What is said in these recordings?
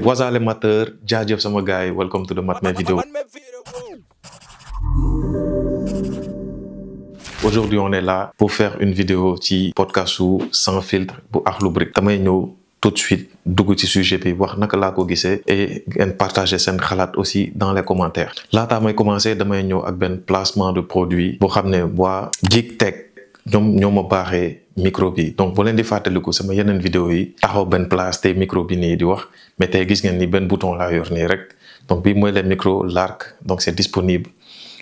Waza amateur, jaajëf sama gars yi, welcome to the Matmé vidéo. Aujourd'hui on est là pour faire une vidéo ci podcast sans filtre bu Akhlou Brick. Damay ñëw tout de suite dugg ci sujet bi wax naka laa ko gisee et ngeen partager seen xalaat aussi dans les commentaires. Laataa may commencer damay ñëw ak benn placement de produit boo xam ne waa Geek Tech ñoo ma baaxee micro bi. Donc bu leen di fàttaliku sama yeneen vidéo yi taxaw benn place tey micro bi nii di wax mais tey gis ngeen ni benn bouton laa yor nii rek donc bii mooy le micro Lark, donc c'est disponible.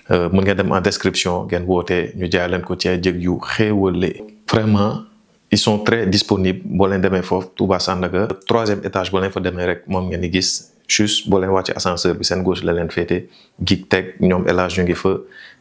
Mën ngeen dem en description ngeen woote ñu jaay leen ko ci ay njëg yu xéewale. Vraiment ils sont très disponibles boo leen demee foofu Touba Sandaga 3e étage boo leen fa demee rek moom ngeen di gis juste boo leen wàcce ascenseur bi seen gauche la leen féete Geek Tech ñoom élage ñu ngi fa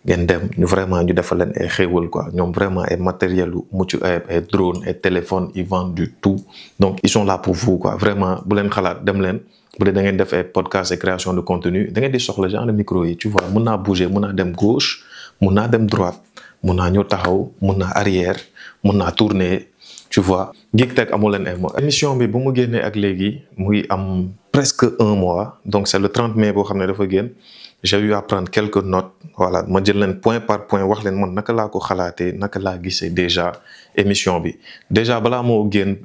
ngeen dem ñu vraiment ñu defal leen ay xéewal quoi. Ñoom vraiment ay matériel lu mucc ay drone ay téléphone ils vendent du tout, donc ils sont là pour vous quoi. Vraiment bu leen xalaat dem leen bu dee da ngeen def ay podcast et création de contenu da ngeen di soxla genre de micro yi tu vois. Mun naa bouger, mun naa dem gauche, mun naa dem droite, mun naa ñëw taxaw, mun naa arrière, mun naa tourner, tu vois. Geek Tech amul leen ay mots. Émission bi bu mu génnee ak léegi muy am presque 1 mois, donc c'est le 30 mai boo xam ne dafa génn. J'ai eu à prendre quelques notes, voilà, ma jël leen point par point wax leen man naka laa ko xalaatee naka laa gisee déjà émission bi. Déjà balaa moo génn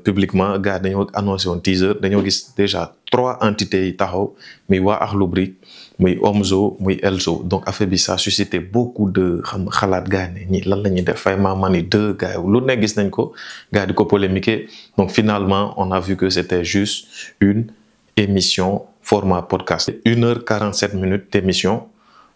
publiquement gars dañoo annoncé woon teaser, dañoo gis déjà 3 entités yi taxaw muy waa Akhlou Brick muy Omzo muy Elzo. Donc affaire bi ça a suscité beaucoup de xalaat gars ne ñi lan la ñuy def Fayma Mani 2 gars lu ne gis nañ ko gars di ko polémiquer. Donc finalement on a vu que c'était juste une émission format podcast. 1h47 d'émission.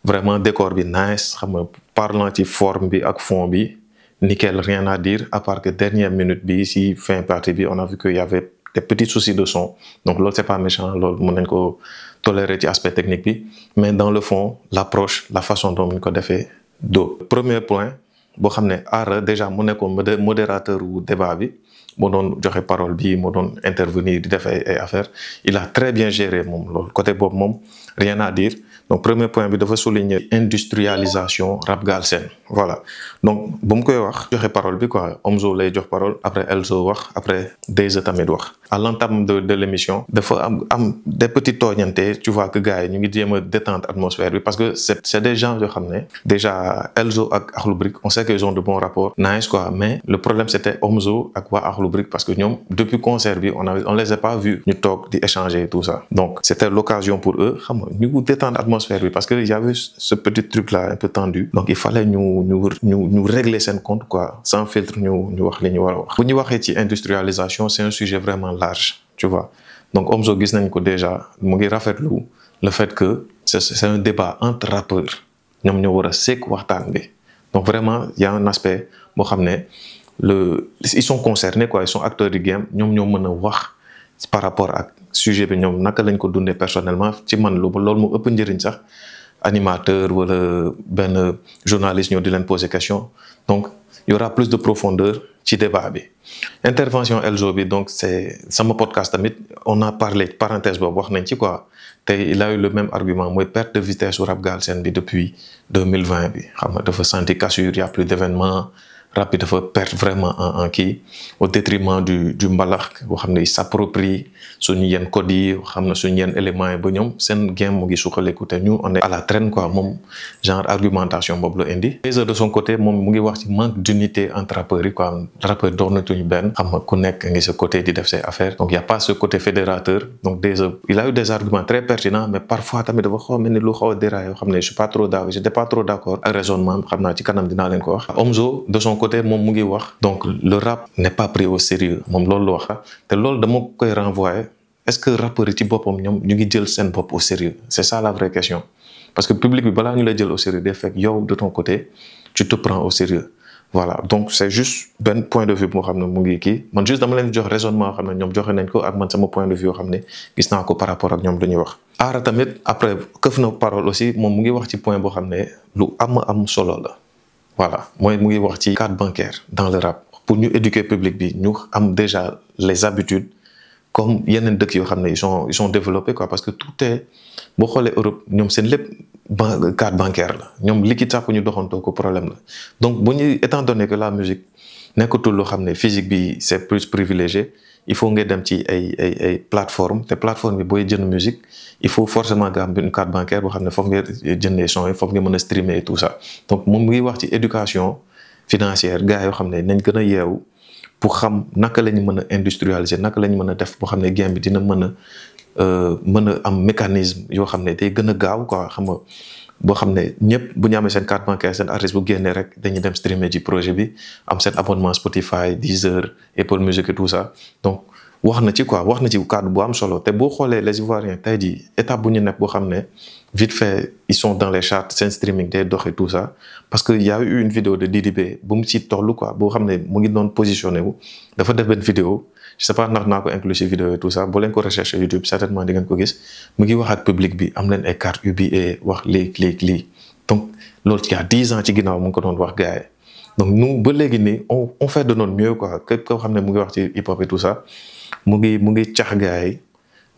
Vraiment décor bi nice, xam nga parlant ci forme bi ak fond bi nickel, rien à dire à part que dernière minute bi ici fin partie bi on a vu qu'il y avait des petits soucis de son. Donc loolu c'est pas méchant, loolu mën nañ ko tolérer ci aspect technique bi, mais dans le fond l'approche, la façon dont ñu ko defee do. Premier point boo xam ne Aara déjà mu nekkoon modérateur wu débat bi moo doon joxe parole bi moo doon intervenir di def ay affaires, il a très bien géré moom loolu côté boobu moom rien à dire. Donc premier point bi dafa souligner industrialisation rap galsen, voilà. Donc bu mu koy wax joxe parole bi quoi, Omzo lay jox parole après Elzo wax après Dayza tamit wax. À l'entame de l'émission dafa am des petits tooñante, tu vois que gars yi ñu ngi jéem a détendre atmosphère bi parce que c'est des gens yoo xam ne déjà Elzo ak Akhlou Brick on sait qu'ils ont de bons rapports nice quoi, mais le problème c'était Omzo ak waa Akhlou Brick parce que ñoom depuis concert bi on les a pas vus ñu toog di échanger et tout ça. Donc c'était l'occasion pour eux xam nga ñu détendre atmosphère bi parce que y avait ce petit truc là un peu tendu, donc il fallait ñu régler seen compte quoi, sans filtre ñu wax li ñu war a wax. Bu ñu waxee ci industrialisation c'est un sujet vraiment large, tu vois. Donc Omzo gis nañ ko déjà mu ngi rafetlu le fait que c'est un débat entre rappeurs ñoom ñoo war a sekk waxtaan bi. Donc vraiment il y a un aspect boo xam ne ils sont concernés quoi, ils sont acteurs du game, ñoom ñoo mën a wax par rapport ak sujet bi ñoom naka lañ ko dundee personnellement. Ci man loolu moo ëpp njëriñ sax animateur wala benn journaliste ñoo di leen poser question. Donc il y aura plus de profondeur ci débat bi. Intervention Elzo bi donc c'est sama podcast tamit on a parlé parenthèse boobu wax nañ ci quoi. Tey il a eu le même argument mooy perte de vitesse au rap galsen bi depuis 2020 bi xam nga dafa sentir cassure, il y a plus d'événements, rap bi dafa perdre vraiment en kii au détriment du mbalax boo xam ne il s'approprie suñu yenn codes yi xam na suñu yenn éléments yi ba ñoom seen game mu ngi suqaleku te ñu on est à la traîne quoi. Moom genre argumentation boobu la indi. Dayza de son côté moom mu ngi wax ci manque d'unité entre rappeurs yi quoi. Rappeurs doonatuñu benn xam nga ku nekk ngi sa côté di def say affaires, donc y a pas ce côté fédérateur. Donc Dayza il a eu des arguments très pertinents mais parfois tamit dafa xaw mel ni lu xaw a déraillé yoo xam ne j'étais pas trop d'accord ak raisonnement xam naa ci kanam dinaa leen ko wax. Omzo de son côté moom mu ngi wax donc le rap n'est pas pris au sérieux, moom loolu la wax te loolu dama koy renvoyer. Est-ce que rappeurs yi ci boppam ñoom ñu ngi jël seen bopp au sérieux? C'est ça la vraie question, parce que public bi balaa ñu lay jël au sérieux day fekk yow de ton côté tu te prends au sérieux. Voilà, donc c'est juste benn point de vue moo xam ne mu ngi kii man juste dama leen jox raisonnement yoo xam ne ñoom joxe nañ ko ak man sama point de vue yoo xam ne gis naa ko par rapport ak ñoom lu ñuy wax. Aara tamit après këf na parole aussi moom mu ngi wax ci point boo xam ne lu am solo la. Voilà, mooy mu ngi wax ci carte bancaire dans le rap pour ñu éduquer public bi ñu am déjà les habitudes comme yeneen dëkk yoo xam ne ils sont développés quoi, parce que tout est boo xoolee Europe ñoom seen lépp carte bancaire la ñoom liquide sax ñu doxantoo ko problème la. Donc bu ñu étant donné que la musique nekkatul loo xam ne physique bi c'est plus privilégié, il faut nga dem ci ay plateforme te plateforme bi booy jënd musique il faut forcément nga am une carte bancaire boo xam ne foog nga jëndee son yi foog nga mën a streamer et tout ça donc moom mu ngi wax ci éducation financière gars yoo xam ne nañ gën a yeewu pour xam naka la ñu mën a industrialiser naka la ñu mën a def boo xam ne game bi dina mën a am mécanisme yoo xam ne day gën a gaaw quoi xam nga boo xam ne ñëpp bu ñu amee seen carte bancaire seen artiste bu génnee rek dañuy dem streamer ci projet bi am seen abonnement Spotify Deezer Apple Music et tout ça donc wax na ci cadre bu am solo te boo xoolee les Ivoiriens tey jii étape bu ñu nekk boo xam ne vite fait ils sont dans les charts seen streaming day dox et tout ça parce que y a eu une vidéo de Didi B bu mu ci toll quoi boo xam ne mu ngi doon positionné wu dafa def benn vidéo je sais pas ndax naa ko inclus ci vidéo et tout ça boo leen ko recherché YouTube certainement di ngeen ko gis mu ngi wax ak public bi am leen ay carte UBA wax lii donc loolu il y a 10 ans ci ginnaaw mu ngi ko doon wax gars yi donc nous ba léegi nii on fait de notre mieux quoi képp koo xam ne mu ngi wax ci hip hop et tout ça mu ngi cax gars yi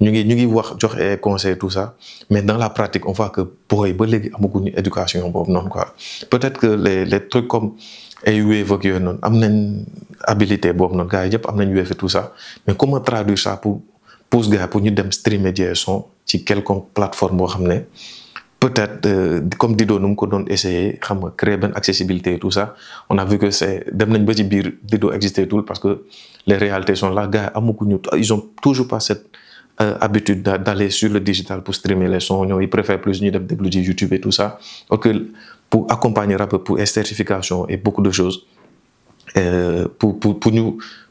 ñu ngi wax jox ay conseils tout ça mais dans la pratique on voit que booy ba léegi amaguñu éducation boobu noonu quoi peut-être que les trucs comme ay Wave ak yooyu noonu am nañ habilité boobu noonu gars yi yëpp am nañ Wave et tout ça mais comment traduire ça pour pousse gars pour ñu dem streamer des sons ci quelconque plateforme boo xam ne peut-être comme Dido nu mu ko doon essayer xam nga créer benn accessibilité et tout ça on a vu que c'est dem nañ ba ci biir Dido existé tout parce que les réalités sont là gars yi amaguñu ils ont toujours pas cette habitude d'aller sur le digital pour streamer les sons ñoom ils préfèrent plus ñu dem déglu ci YouTube et tout ça ok pour accompagner rappeur pour certification et beaucoup de choses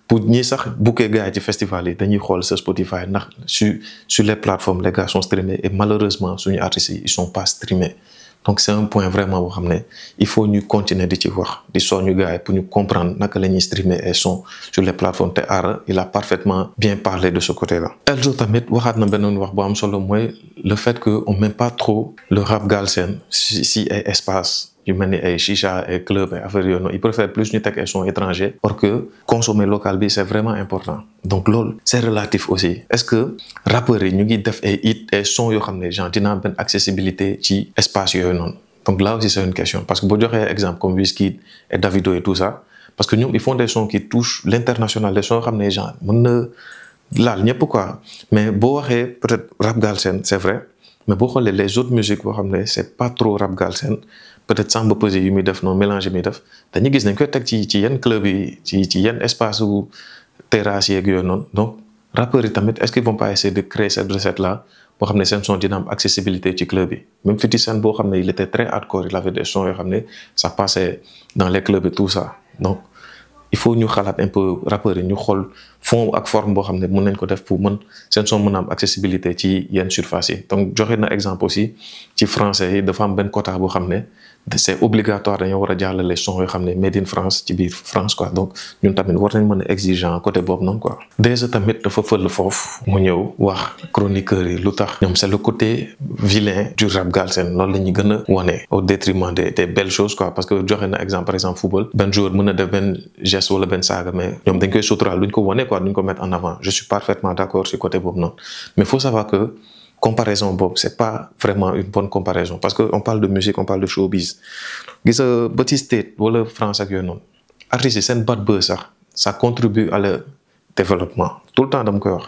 pour ñi sax booker gars yi ci festival yi dañuy xool sa Spotify ndax sur les plateformes les gars sont streamés et malheureusement suñu artistes yi ils sont pas streamés donc c'est un point vraiment boo xam ne il faut ñu continuer di ci wax di soñu gars yi pour ñu comprendre naka la ñuy streamer et son sur les plateformes te Ara il a parfaitement bien parlé de ce côté-là. Elzo tamit waxaat na beneen wax bu am solo mooy le fait que on met pas trop le rap galsen si ay espace yu mel ni ay chicha ay club ay affaires yooyu noonu ils préfèrent plus ñu teg ay sons étrangers or que consommer local bi c'est vraiment important donc loolu c'est relatif aussi est-ce que rappeurs yi ñu ngi def ay hit ay sons yoo xam ne genre dina am benn accessibilité ci espace yooyu noonu donc là aussi c'est une question parce que boo joxee exemple comme Wizkid et Davido et tout ça parce que ñoom ils font des sons qui touchent l'international des sons yoo xam ne genre mën na laal ñëpp quoi mais boo waxee peut-être rap galsen c'est vrai mais boo xoolee les autres musiques boo xam ne c'est pas trop rap galsen peut-être Samba Peuzé yu muy def noonu mélange muy def dañuy gis nañ koy teg ci yenn club yi ci yenn espace u terrasse yeeg yooyu noonu donc rappeurs yi tamit est-ce qu'ils vont pas essayer de créer cette recette là boo xam ne seen son dina am accessibilité ci club yi même 50 Cent boo xam ne il était très hardcore il avait des sons yoo xam ne ça passait dans les clubs et tout ça donc il faut ñu xalaat un peu rappeurs yi ñu xool fond ak forme boo xam ne mën nañ ko def pour mën seen son mën a am accessibilité ci yenn surface yi donc joxe na exemple aussi ci français yi dafa am benn quota boo xam ne c'est obligatoire dañoo war a jàllale son yoo xam ne made in France ci biir France quoi donc ñun tamit war nañ mën a exigeant côté boobu noonu quoi. déjà tamit dafa fël foofu mu ñëw wax chroniqueurs yi lu tax ñoom c'est le côté vilain du rap galsen loolu la ñuy gën a wane au détriment des belles choses quoi parce que joxe na exemple par exemple football benn joueur mën na def benn geste wala benn saaga mais ñoom dañ koy suturaal duñ ko wane quoi duñ ko mettre en avant je suis parfaitement d'accord sur côté boobu noonu mais faut savoir que comparaison boobu c'est pas vraiment une bonne comparaison parce que on parle de musique on parle de showbiz gis nga ba ci state wala France ak yooyu noonu artistes yi seen bad buzz sax ça contribue à leur développement tout le temps dama koy wax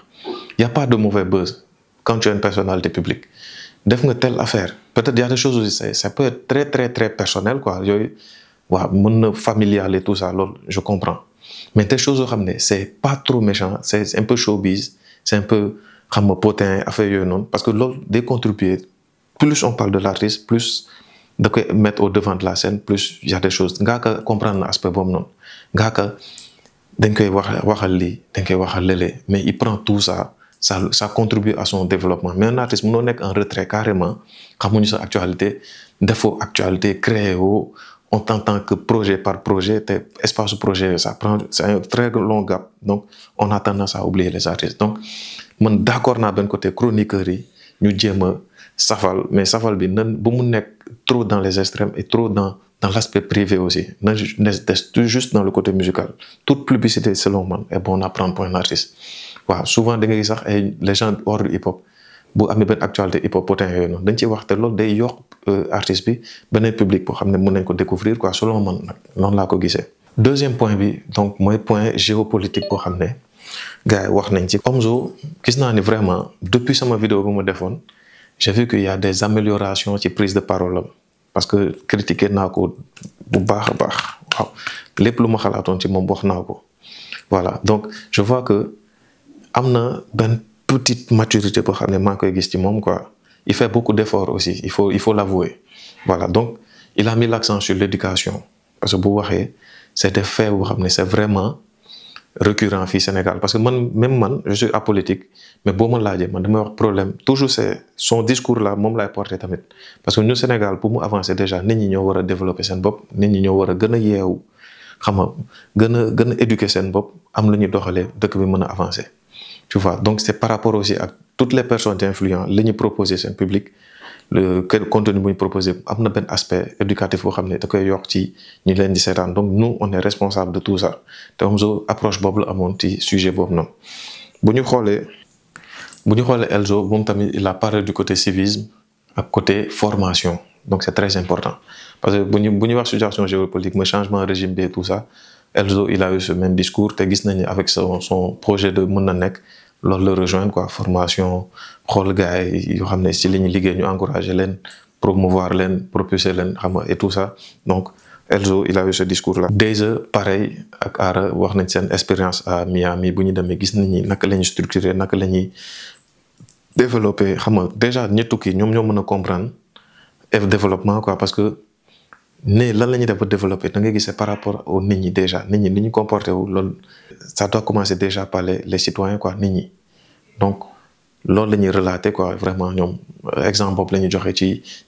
y a pas de mauvais buzz quand tu es une personnalité publique def nga telle affaire peut-être y a des choses aussi ça peut être très très très personnel quoi yooyu waaw mën na familial et tout ça loolu je comprends mais des choses yoo xam ne c'est pas trop méchant c'est un peu showbiz c'est un peu xam nga potin affaire yooyu noonu parce que loolu day contribuer plus on parle de l'artiste plus da koy mettre au devant de la scène plus il y a des choses ngaa ko comprendre na aspect boobu noonu ngaa ko dañ koy waxal lii dañ koy waxal lële mais il prend tout ça contribue à son développement mais un artiste mënoo nekk en retrait carrément xamuñu sa actualité defoo actualité créé woo en tant que projet par projet te espace projet c'est un très long gap donc on a tendance à oublier les artistes donc man d'accord naa benn côté chroniqueurs yi ñu jéem a safal mais safal bi nan bu mu nekk trop dans les extrêmes et trop dans l'aspect privé aussi na des juste dans le côté musical toute publicité selon man est bonne à prendre pour un artiste waaw souvent da ngay sax ay les gens hors du hip hop bu amee benn actualité hip hop potin yooyu noonu dañ ciy wax te loolu day yokk artiste bi beneen public boo xam ne mën nañ ko découvrir quoi selon man nag noonu laa ko gisee. deuxième point bi donc mooy point géopolitique boo xam ne gars yi wax nañ ci. Omzo gis naa ni vraiment depuis sama vidéo bu ma defoon j'ai vu qu'il y a des améliorations ci prise de parole am parce que critiquer naa ko bu baax a baax waaw lépp lu ma xalaatoon ci moom wax naa ko voilà donc je vois que am na benn petite maturité boo xam ne maa ngi koy gis ci moom quoi il fait beaucoup d'efforts aussi il faut l'avouer voilà donc il a mis l'accent sur l'éducation parce que bu waxee c'est des faits boo xam ne c'est vraiment récurrent fii Sénégal parce que même man je suis apolitique mais boo ma laajee man damay wax problème toujours c'est son discours là moom laay porter tamit parce que ñu Sénégal pour mu avancer déjà nit ñi ñoo war a développer seen bopp nit ñi ñoo war a gën a yeewu xam nga gën a éduquer seen bopp am lu ñuy doxalee dëkk bi mën a avancer tu vois donc c'est par rapport aussi ak toutes les personnes influentes li ñu proposer seen public le contenu bu ñu proposé am na benn aspect éducatif boo xam ne da koy yokk ci ñu leen di seetaan donc nous on est responsable de tout ça te Omzo approche boobu la amoon ci sujet boobu noonu. bu ñu xoolee Elzo moom tamit il a parlé du côté civisme ak côté formation donc c'est très important parce que bu ñu wax situation géopolitique mooy changement régime bi et tout ça Elzo il a eu ce même discours te gis nañu avec son projet de mën na nekk. loolu la rejoindre quoi formation xool gars yi yoo xam ne si li ñu liggéey ñu encourager leen promouvoir leen propulser leen xam nga et tout ça donc Elzo il a eu ce discours là. Déjà pareil ak Ara wax nañ seen expérience à Miami bu ñu demee gis nañ ni naka la ñuy structurer naka la ñuy développer xam nga déjà ñi tukki ñoom ñoo mën a comprendre développement quoi parce que ne lan la ñuy def ba développer da ngay gis par rapport au nit ñi déjà nit ñi ni ñu comporté wu loolu ça doit commencer déjà par les citoyens quoi nit ñi donc loolu la ñuy relater quoi vraiment ñoom exemple boobu la ñuy joxe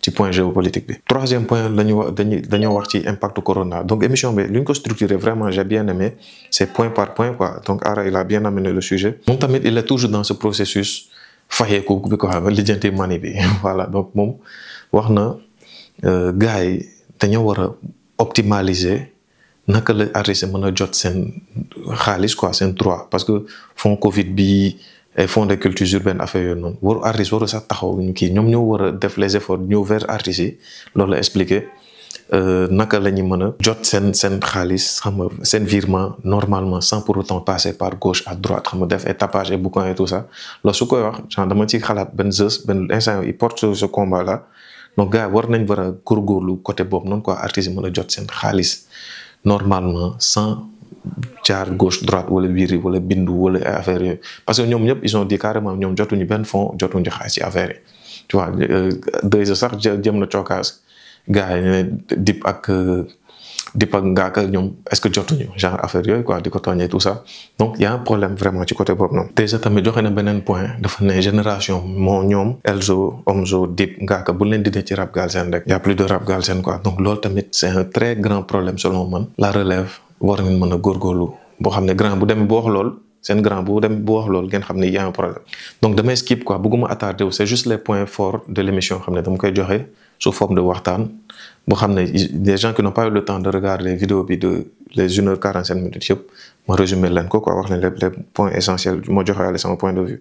ci point géopolitique bi. Troisième point la ñu wax dañoo wax ci impact corona donc émission bi lu ñu ko structuré vraiment j'ai bien aimé c'est point par point quoi donc Ara il a bien amené le sujet. moom tamit il est toujours dans ce processus fayeeku bi quoi lijjanti mani bi voilà donc moom wax na gars yi dañoo war a optimaliser naka la artiste mën a jot seen xaalis quoi seen droit parce que fonds Covid bi ay fonds de culture urbaine affaire yooyu noonu waru artiste waru sax taxaw ñu kii ñoom ñoo war a def les efforts ñëw vers artistes yi loolu la expliquer naka la ñu mën a jot seen xaalis xam nga seen virement normalement sans pour autant passer par gauche à droite xam nga def ay tapage et boucan et tout ça loolu su koy wax genre dama ci xalaat benn instant il porte ce combat là. donc gars war nañ war a góorgóorlu côté boobu noonu quoi artistes yi mën a jot seen xaalis normalement sans jaar gauche droite wala wiiri wala bindu wala ay affaires yooyu parce que ñoom ñëpp ils ont dit carrément ñoom jotuñu benn fond jotuñu xaalis ci affaire yi tu vois deux sax jëm na cookaas gars yi ne Dip ak Ngaaka ñoom est-ce que jotuñu genre affaire yooyu quoi di ko tooñee tout ça donc y a un problème vraiment ci côté boobu noonu. déjà tamit joxe na beneen point dafa ne génération moo ñoom Elzo Omzo Dip Ngaaka bu leen dindee ci rap galsen rek y a plus de rap galsen quoi donc loolu tamit c'est un très grand problème selon man. la relève war nañ mën a góorgóorlu boo xam ne grand bu demee bu wax lool seen grand bu dem bu wax lool ngeen xam ne y a un problème donc damay skip quoi bëgguma attardé wu c'est juste les points forts de l'émission xam ne dama koy joxe sous forme de waxtaan boo xam ne des gens qui n'ont pas eu le temps de regarder vidéo bi de les 1h45 minutes yëpp ma résumé leen ko quoi wax ne les points essentiels moo joxe ale sama point de vue.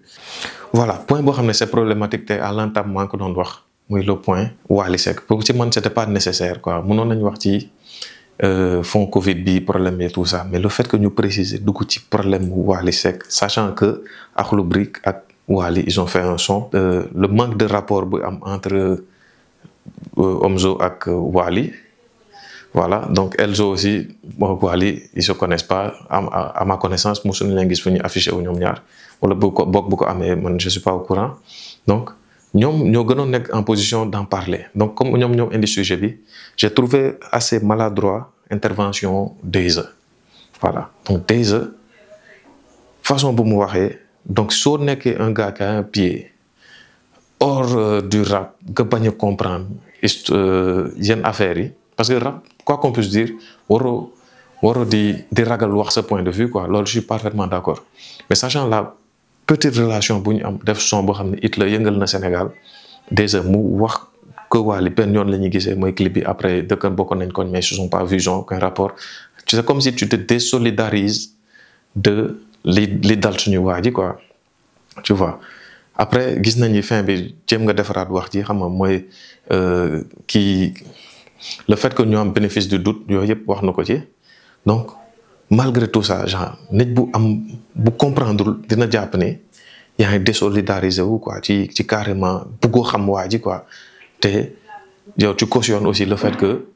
voilà point boo xam ne c'est problématique te à l'entame maa ngi ko doon wax muy le point Wally Seck pour ci man c'était pas nécessaire quoi mënoon nañu wax ci fond Covid bi problème et tout ça mais le fait que ñu préciser dugg ci problème Wally Seck sachant que Akhlou Brick ak Wally ils ont fait un son. le manque de rapport bu am entre Omzo ak Wally voilà donc Elzo aussi Wally ils se connaissent pas à ma connaissance mosuñu leen gis fu ñu affiché wu ñoom ñaar wala bu ko amee man je suis pas au courant donc ñoom ñoo gënoon nekk en position d'en parler donc comme ñoom indi sujet bi j'ai trouvé assez maladroit intervention Dayza voilà donc Dayza façon bu mu waxee donc soo nekkee un gars qui a un pied hors du rap nga bañ a comprendre yenn affaires yi parce que rap quoi qu'on puisse dire waroo di ragal wax sa point de vue quoi loolu je suis parfaitement d'accord mais sachant la petite relation bu ñu am def son boo xam ne it la yëngal na Sénégal déjà mu wax que Wally benn yoon la ñuy gisee mooy clip bi après dëkkan bokk nañ ko mais ils se sont pas vus ont aucun rapport c'est comme si tu te désolidarises de li dal suñu waa ji quoi tu vois. après gis nañu fin bi jéem nga defaraat wax ji xam nga mooy kii le fait que ñu am bénéfice du doute yooyu yëpp wax na ko ci donc malgré tout ça genre nit bu comprendre dina jàpp ne yaa ngi désolidariser wu quoi ci carrément bëggoo xam waa ji quoi te yow tu cautionnes aussi le fait que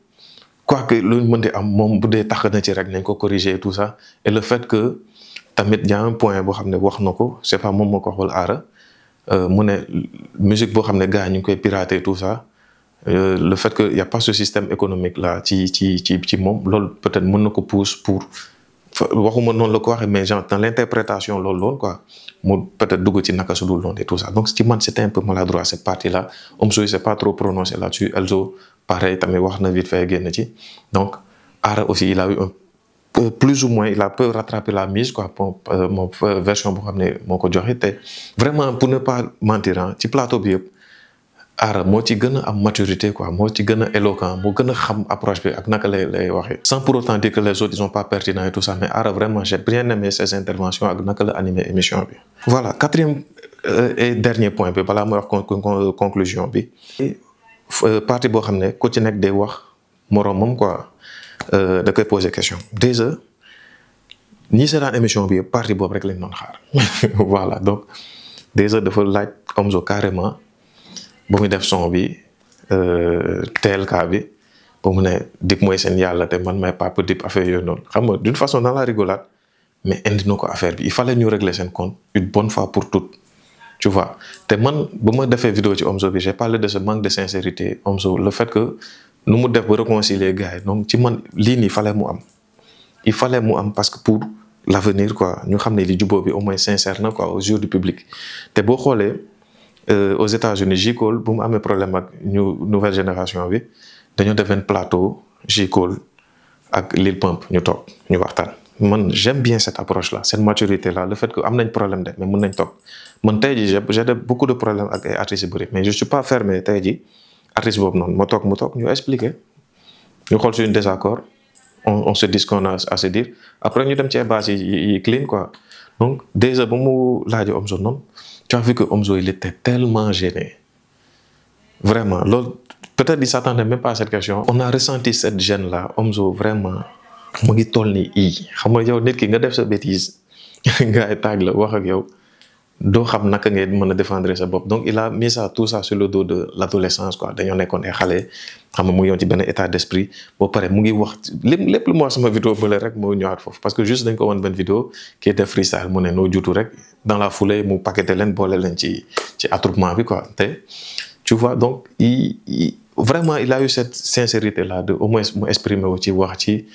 quoi que lu mën di am moom bu dee tax na ci rek nañ ko corriger tout ça et le fait que tamit y a un point boo xam ne wax na ko c'est pas moom moo ko waxul Aara mu ne musique boo xam ne gars ñu ngi koy pirater tout ça le fait que y a pas ce système économique là ci moom loolu peut-être mën na ko pousse pour waxuma noonu la ko waxee mais genre dans l'interprétation loolu loolu quoi mu peut-être dugg ci naka su dul noonu et tout ça donc ci man c'était un peu maladroit cette partie là Omzo c'est pas trop prononcé là-dessus Elzo pareil tamit wax na vite fait génn ci donc Aara aussi il a eu plus ou moins il a peu rattrapé la mise quoi mon version boo xam ne moo ko joxe te vraiment pour ne pas mentir ci plateau bi yëpp Aara moo ci gën a am maturité quoi moo ci gën a éloquent moo gën a xam approche bi ak naka lay waxee sans pour autant dire que les autres ils sont pas pertinents et tout ça mais Aara vraiment j'ai bien aimé ses interventions ak naka la animé émission bi. voilà quatrième et dernier point bi balaa mooy wax conclusion bi partie boo xam ne ku ci nekk day wax moroomam quoi da koy poser question déjà ñi seetaan émission bi partie boobu rek lañ doon xaar voilà donc déjà dafa laaj Omzo carrément. bu muy def son bi TLK bi ba mu ne Dip mooy seen yàlla te man may papa Dip affaire yooyu noonu xam nga d'une façon dans la rigolade mais indi na ko affaire bi il fallait ñu régler seen compte une bonne fois pour toutes tu vois te man bu ma defee vidéo ci Omzo bi j'ai parlé de ce manque de sincérité Omzo le fait que nu mu def ba réconcilier gars yi donc ci man lii nii il fallait mu am parce que pour l'avenir quoi ñu xam ne li jubóo bi au moins sincère na quoi aux yeux du public te boo xoolee aux États-Unis J. Cole bu mu amee problème ak ñu nouvelle génération bi dañoo def benn plateau J. Cole ak Lil Pump ñu toog ñu waxtaan. man j'aime bien cette approche là cette maturité là le fait que am nañ problème de mais mën nañ toog man tey jii j'ai beaucoup de problèmes ak ay artistes yu bëri mais je suis pas fermé tey jii artiste boobu noonu mu toog ñu expliquer ñu xool suñu désaccord on se dit ce qu'on a à se dire après ñu dem ci base yi clean quoi donc déjà ba mu laajee Omzo noonu. Tu as vu que Omzo il était tellement gêné vraiment loolu peut-être il s'attendait même pas à cette question. on a ressenti cette gêne là Omzo vraiment mu ngi toll ni xam nga yow nit ki nga def sa bêtise nga ay tag la wax ak yow doo xam naka ngay mën a défendre sa bopp donc il a mis ça tout ça sur le dos de l'adolescence quoi dañoo nekkoon ay xale xam nga mu ngi yoon ci benn état d'esprit boo pare mu ngi wax lépp lu ma wax sama vidéo bële rek moo ñëwaat foofu parce que juste dañ ko woon benn vidéo qui était freestyle mu ne noo juutu rek dans la foulée mu paqueté leen boole leen ci attroupement bi quoi te tu vois donc vraiment il a eu cette sincérité là de au moins mu exprimer wu ci wax ci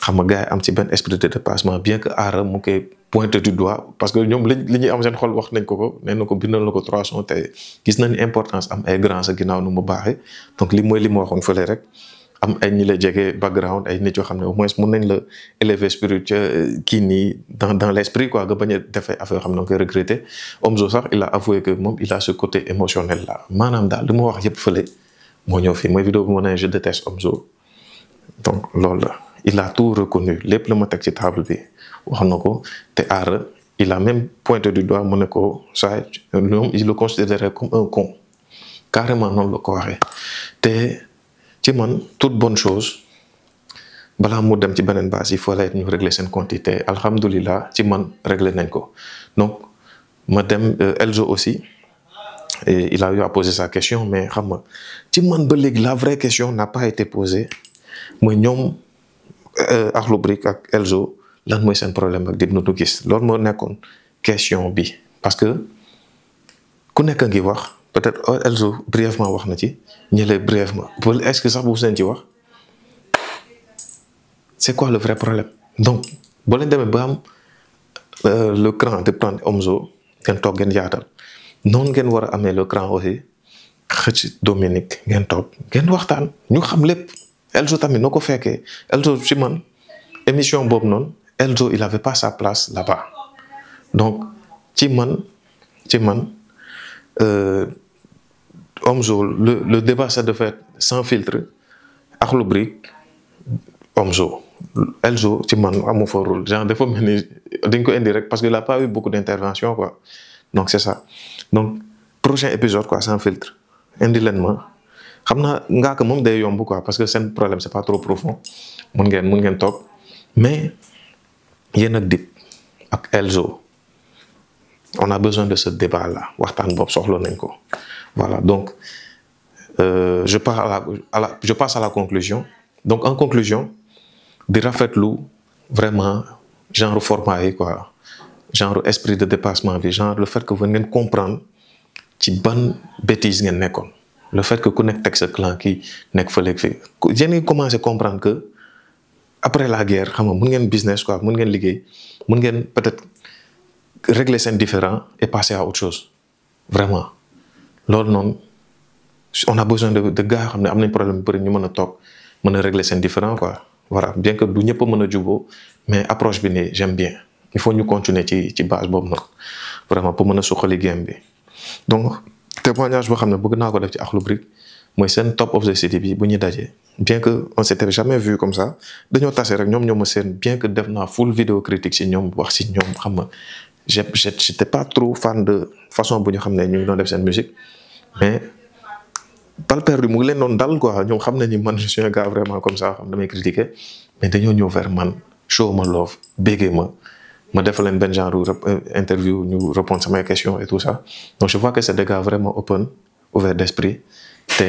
xam nga gars yi am ci benn esprit de dépassement bien que Aara mu koy pointé du doigt parce que ñoom li ñuy am seen xol wax nañ ko nee na ko bindal na ko 3 sons te gis nañ importance am ay grands sa ginnaaw nu mu baaxee donc li mooy li ma waxoon fële rek am ay ñi la jege background ay nit yoo xam ne au moins mën nañ la élever spirituel kii nii dans l'esprit quoi nga bañ a defee affaire yoo xam ne da nga koy regretter Omzo sax il a avoué que moom il a ce côté émotionnel là maanaam daal li ma wax yëpp fële moo ñëw fii mooy vidéo bi ma ne je déteste Omzo donc loolu la. il a tout reconnu lépp la ma teg ci table bi wax na ko te Aara il a même pointé du doigt mu ne ko ça ñoom il le considérait comme un con carrément noonu la ko waxee te ci man toute bonne chose balaa mu dem ci beneen base il faut ñu régler seen compte te alhamdulilah ci man régler nañ ko donc ma dem Elzo aussi et il a eu à poser sa question mais xam nga ci man ba léegi la vraie question n'a pas été posée mooy ñoom Akhlou Brick ak Elzo lan mooy seen problème ak Dip Doundou Guiss loolu moo nekkoon question bi parce que ku nekk ngi wax peut-être Elzo brièvement wax na ci ñële brièvement est-ce que sax bu seen ci wax c'est quoi le vrai problème donc boo leen demee ba am le cran de prendre Omzo ngeen toog ngeen yaatal noonu ngeen war a amee le cran aussi xëcc Dominique ngeen toog ngeen waxtaan ñu xam lépp Elzo tamit noo ko fekkee Elzo ci man émission boobu noonu Elzo il avait pas sa place là-bas donc ci man Omzo le débat c'est de fait sans filtre Akhlou Brick Omzo Elzo ci man amu fa rôle genre dafa mel ni dañ ko indi rek parce que il a pas eu beaucoup d'intervention quoi donc c'est ça donc prochain épisode quoi sans filtre indi leen ma xam naa ngaa ko moom day yomb quoi parce que seen problème c'est pas trop profond mun ngeen toog mais yéen ak Dip ak Elzo on a besoin de ce débat là waxtaan boobu soxla nañ ko voilà donc je passe à la conclusion donc en conclusion di rafetlu vraiment genre format yi quoi genre esprit de dépassement bi genre le fait que vous ngeen comprendre ci ban bêtise ngeen nekkoon le fait que ku nekk teg sa clan kii nekk fële fi yéen ngi commencé comprendre que après la guerre xam nga mun ngeen business quoi mun ngeen liggéey mun ngeen peut-être régler seen différend et passer à autre chose vraiment loolu noonu on a besoin de gars xam ne am nañ problème bu bëri ñu mën a toog mën a régler seen différend quoi voilà bien que du ñëpp a mën a juboo mais approche bi nii j'aime bien il faut ñu continuer ci base boobu noonu vraiment pour mën a suqali game bi donc témoignage boo xam ne bëgg naa ko def ci Akhlou Brick mooy seen top of the city bi bu ñu dajee bien que on s'était jamais vu comme ça dañoo tase rek ñoom ñoo ma seen bien que def naa full vidéo critique si ñoom wax si ñoom xam nga j'étais pas trop fan de façon bu ñu xam ne ñu ngi doon def seen musique mais balle perdue mu ngi leen doon dal quoi ñoom xam nañ ni man je suis un gars vraiment comme ça xam damay critiquer mais dañoo ñëw vers man show ma love béggee ma def leen benn genre interview ñu répondre samay questions et tout ça donc je vois que c'est des gars vraiment open ouverts d'esprit te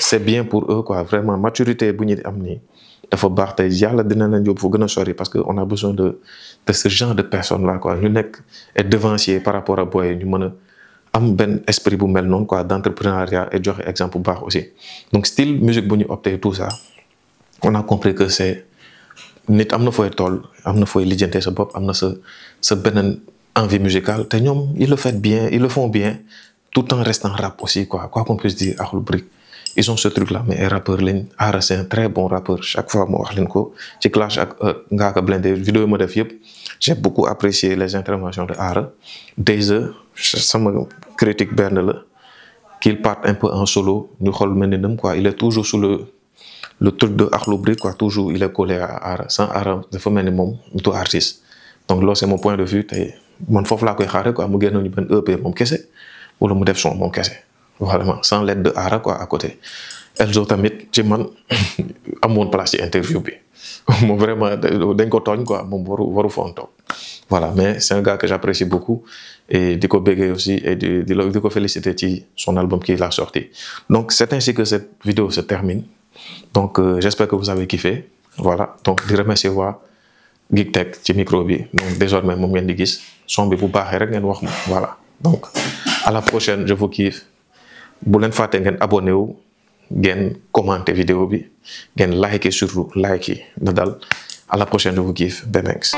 c'est bien pour eux quoi vraiment maturité bu ñu am nii dafa baax te yàlla dina leen yóbbu fu gën a sori parce que on a besoin de ce genre de personnes là quoi ñu nekk et devancier par rapport à boy ñu mën a am benn esprit bu mel noonu quoi d'entrepreneuriat et joxe exemple bu baax aussi donc style musique bu ñu opté tout ça on a compris que c'est nit am na fooy toll am na fooy lijjantee sa bopp am na sa beneen envie musicale te ñoom ils le font bien tout en restant rap aussi quoi qu'on puisse dire Akhlou Brick ils ont ce truc là mais ay rappeurs lañ Ara c'est un très bon rappeur chaque fois moo wax leen ko ci clash ak Ngaaka Blindé vidéo yi ma def yëpp j'ai beaucoup apprécié les interventions de Ara Dayza sama critique benn la qu'il parte un peu en solo ñu xool mel ni quoi il est toujours sous le truc de Akhlou Brick quoi toujours il est collé à Ara sans Ara dafa mel ni moom du artiste donc loolu c'est mon point de vue te man foofu laa koy xaare quoi mu génn ñu benn EP moom kese wala mu def son moom kese vraiment sans l'aide de Ara quoi à côté Elzo tamit ci man amoon place ci interview bi moom vraiment dañ ko tooñ quoi moom waru foon toog voilà mais c'est un gars que j'apprécie beaucoup et di ko béggee aussi et di ko féliciter ci son album qu'il a sorti donc c'est ainsi que cette vidéo se termine donc j'espère que vous avez kiffé voilà donc di remercier waa Geek Tech ci micro bi donc désormais moom ngeen di gis son bi bu baaxee rek ngeen wax ma voilà donc à la prochaine je vous kiffe bu leen fàtte ngeen abonné wu ngeen commenter vidéo bi ngeen liker surtout like yi na dal à la prochaine je vous kiffe Bemex